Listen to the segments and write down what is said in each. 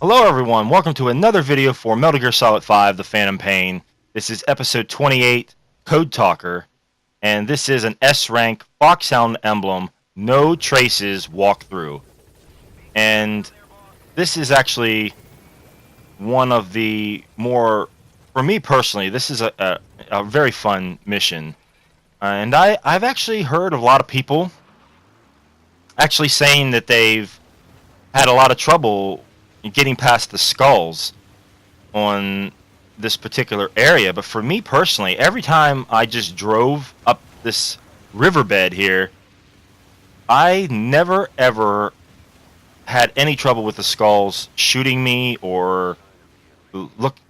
Hello everyone, welcome to another video for Metal Gear Solid 5, The Phantom Pain. This is episode 28, Code Talker, and this is an S-rank Foxhound emblem, no traces walk through. And this is actually one of the more, for me personally, this is a very fun mission. And I've actually heard of a lot of people actually saying that they've had a lot of trouble getting past the skulls on this particular area, but for me personally, every time I just drove up this riverbed here, I never ever had any trouble with the skulls shooting me or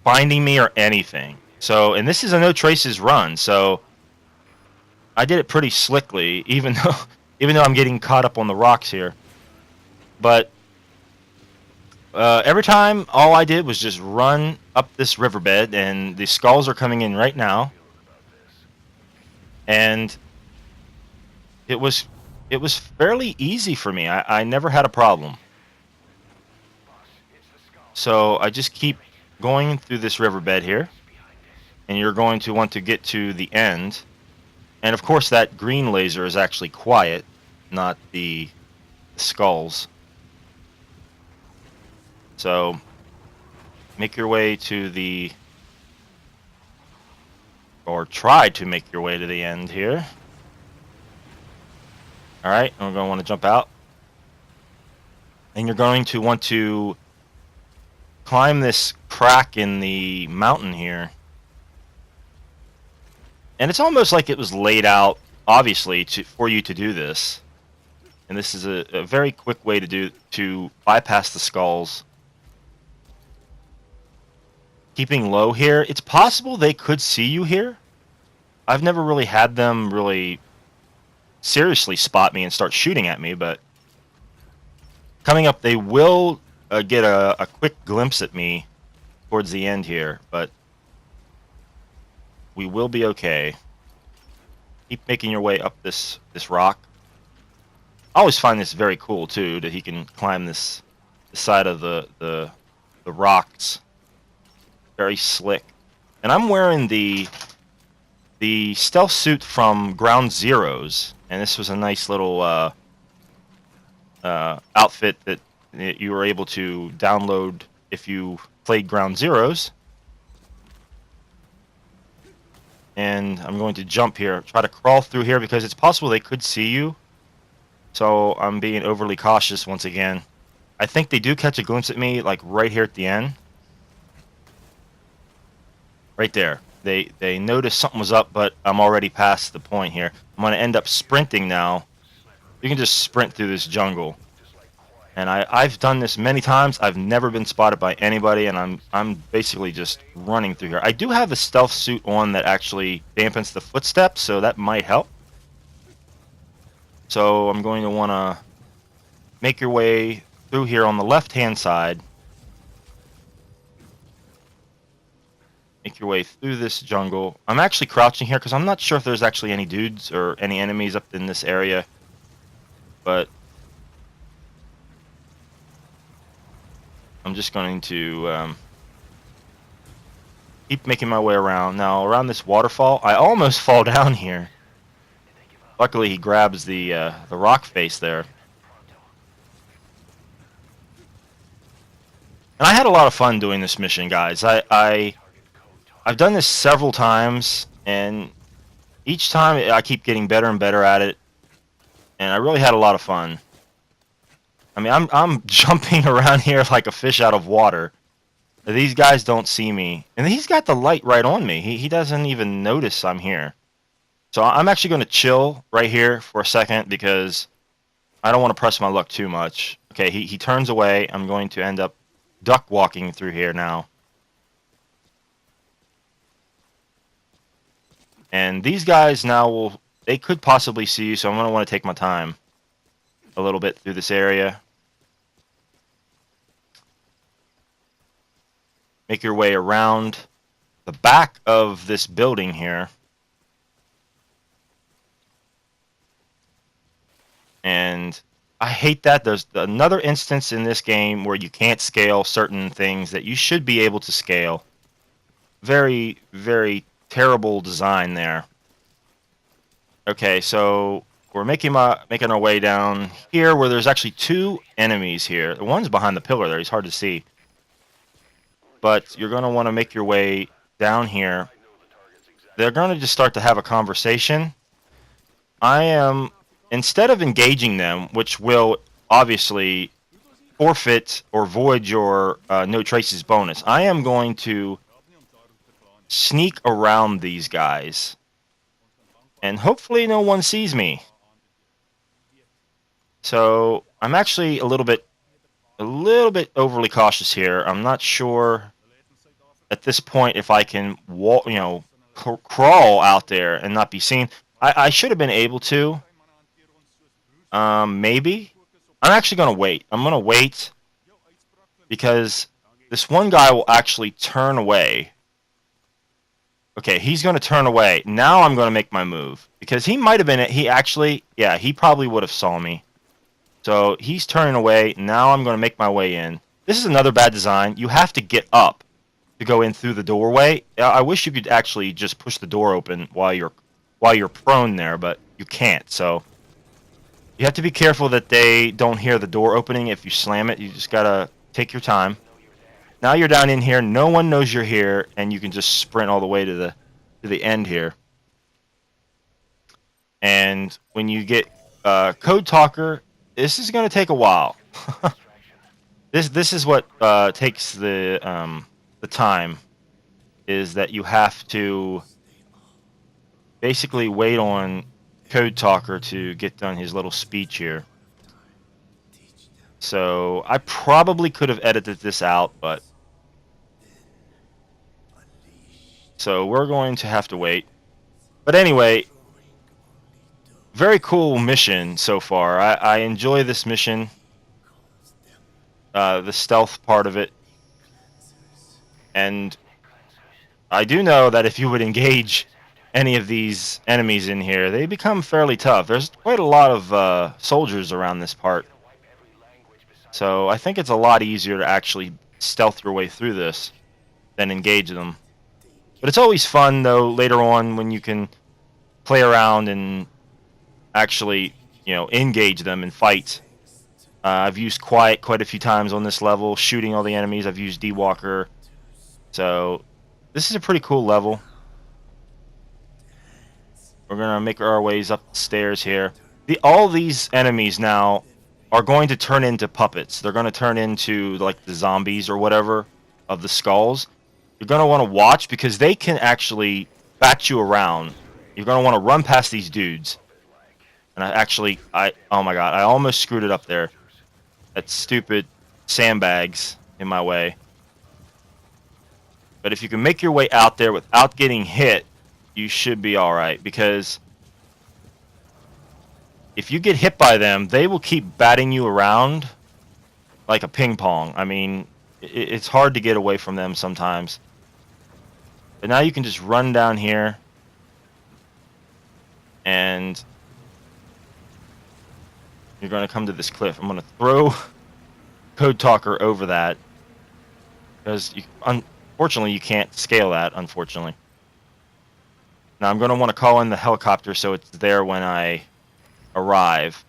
finding me or anything. So, and this is a no traces run, so I did it pretty slickly, even though I'm getting caught up on the rocks here. But every time, all I did was just run up this riverbed, and the skulls are coming in right now. And it was fairly easy for me. I never had a problem. So I just keep going through this riverbed here, and you're going to want to get to the end. And of course, that green laser is actually quiet, not the skulls. So make your way to the, or try to make your way to the end here. Alright, and we're going to want to jump out. And you're going to want to climb this crack in the mountain here. And it's almost like it was laid out, obviously, for you to do this. And this is a very quick way to bypass the skulls. Keeping low here, it's possible they could see you here. I've never really had them really seriously spot me and start shooting at me, but coming up they will get a quick glimpse at me towards the end here, but we will be okay. Keep making your way up this rock. I always find this very cool too, that he can climb the side of the rocks. Very slick. And I'm wearing the stealth suit from Ground Zeroes, and this was a nice little outfit that you were able to download if you played Ground Zeroes. And I'm going to jump here, try to crawl through here because it's possible they could see you. So I'm being overly cautious once again. I think they do catch a glimpse at me, like right here at the end. Right there. They noticed something was up, but I'm already past the point here. I'm going to end up sprinting now. You can just sprint through this jungle. And I've done this many times. I've never been spotted by anybody, and I'm basically just running through here. I do have a stealth suit on that actually dampens the footsteps, so that might help. So I'm going to want to make your way through here on the left-hand side. Make your way through this jungle. I'm actually crouching here because I'm not sure if there's actually any dudes or any enemies up in this area. But I'm just going to keep making my way around. Now, around this waterfall, I almost fall down here. Luckily, he grabs the rock face there. And I had a lot of fun doing this mission, guys. I've done this several times, and each time I keep getting better and better at it. And I really had a lot of fun. I mean, I'm jumping around here like a fish out of water. These guys don't see me. And he's got the light right on me. He doesn't even notice I'm here. So I'm actually going to chill right here for a second because I don't want to press my luck too much. Okay, he turns away. I'm going to end up duck walking through here now. And these guys now they could possibly see you, so I'm going to want to take my time a little bit through this area. Make your way around the back of this building here. And I hate that. There's another instance in this game where you can't scale certain things that you should be able to scale. Very, very terrible design there. Okay, so we're making our way down here where there's actually two enemies here. The one's behind the pillar there. He's hard to see. But you're going to want to make your way down here. They're going to just start to have a conversation. I am, instead of engaging them, which will obviously forfeit or void your no traces bonus, I am going to sneak around these guys. And hopefully no one sees me. So I'm actually a little bit overly cautious here. I'm not sure at this point if I can walk, crawl out there and not be seen. I should have been able to. Maybe. I'm actually going to wait. I'm going to wait because this one guy will actually turn away. Okay, he's going to turn away. Now I'm going to make my move because he might have been it. He probably would have saw me. So he's turning away. Now I'm going to make my way in. This is another bad design. You have to get up to go in through the doorway. I wish you could actually just push the door open while you're prone there, but you can't. So you have to be careful that they don't hear the door opening. If you slam it, you just gotta take your time. Now you're down in here. No one knows you're here, and you can just sprint all the way to the end here. And when you get Code Talker, this is going to take a while. This is what takes the time, is that you have to basically wait on Code Talker to get done his little speech here. So I probably could have edited this out, but so we're going to have to wait. But anyway, very cool mission so far. I enjoy this mission, the stealth part of it. And I do know that if you would engage any of these enemies in here, they become fairly tough. There's quite a lot of soldiers around this part. So I think it's a lot easier to actually stealth your way through this than engage them. But it's always fun, though, later on when you can play around and actually, engage them and fight. I've used Quiet quite a few times on this level, shooting all the enemies. I've used D-Walker. So this is a pretty cool level. We're going to make our ways up the stairs here. All these enemies now are going to turn into puppets. They're going to turn into like the zombies or whatever of the skulls. You're going to want to watch because they can actually bat you around. You're going to want to run past these dudes. And oh my god, I almost screwed it up there. That stupid sandbags in my way. But if you can make your way out there without getting hit, you should be alright. Because if you get hit by them, they will keep batting you around like a ping pong. I mean, it's hard to get away from them sometimes. But now you can just run down here. And you're going to come to this cliff. I'm going to throw Code Talker over that. Because, unfortunately, you can't scale that, unfortunately. Now, I'm going to want to call in the helicopter so it's there when I arrive.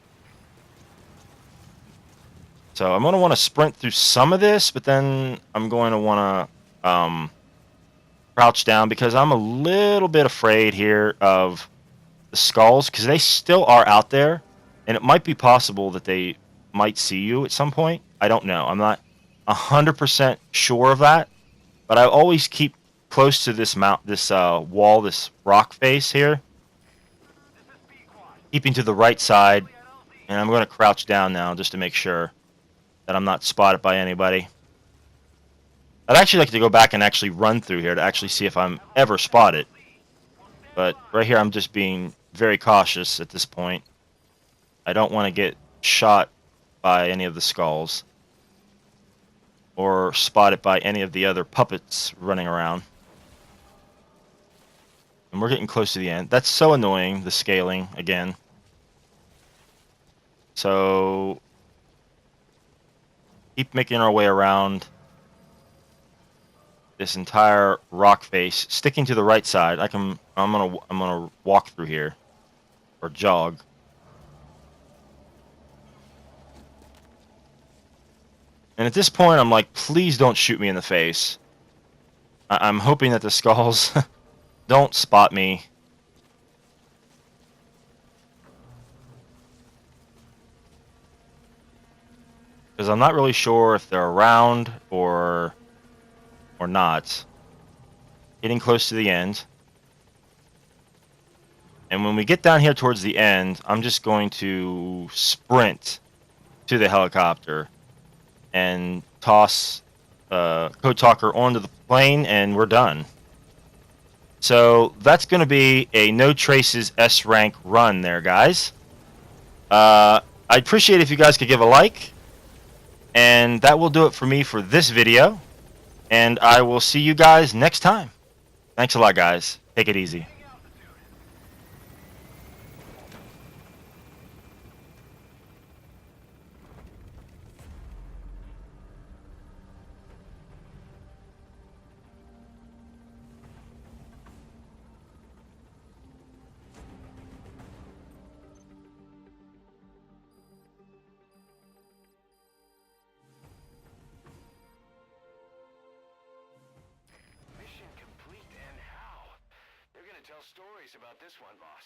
So, I'm going to want to sprint through some of this, but then I'm going to want to crouch down because I'm a little bit afraid here of the skulls because they still are out there, and it might be possible that they might see you at some point. I don't know. I'm not 100% sure of that, but I always keep close to this wall, this rock face here, keeping to the right side, and I'm going to crouch down now just to make sure that I'm not spotted by anybody. I'd actually like to go back and actually run through here to actually see if I'm ever spotted. But right here I'm just being very cautious at this point. I don't want to get shot by any of the skulls. Or spotted by any of the other puppets running around. And we're getting close to the end. That's so annoying, the scaling, again. So keep making our way around this entire rock face, sticking to the right side. I'm gonna walk through here, or jog. And at this point, I'm like, please don't shoot me in the face. I'm hoping that the skulls don't spot me. Because I'm not really sure if they're around or not. Getting close to the end. And when we get down here towards the end, I'm just going to sprint to the helicopter and toss Code Talker onto the plane, and we're done. So that's going to be a no traces S rank run there, guys. I'd appreciate if you guys could give a like, and that will do it for me for this video. And I will see you guys next time. Thanks a lot, guys. Take it easy. Mission complete, and how? They're gonna tell stories about this one, boss.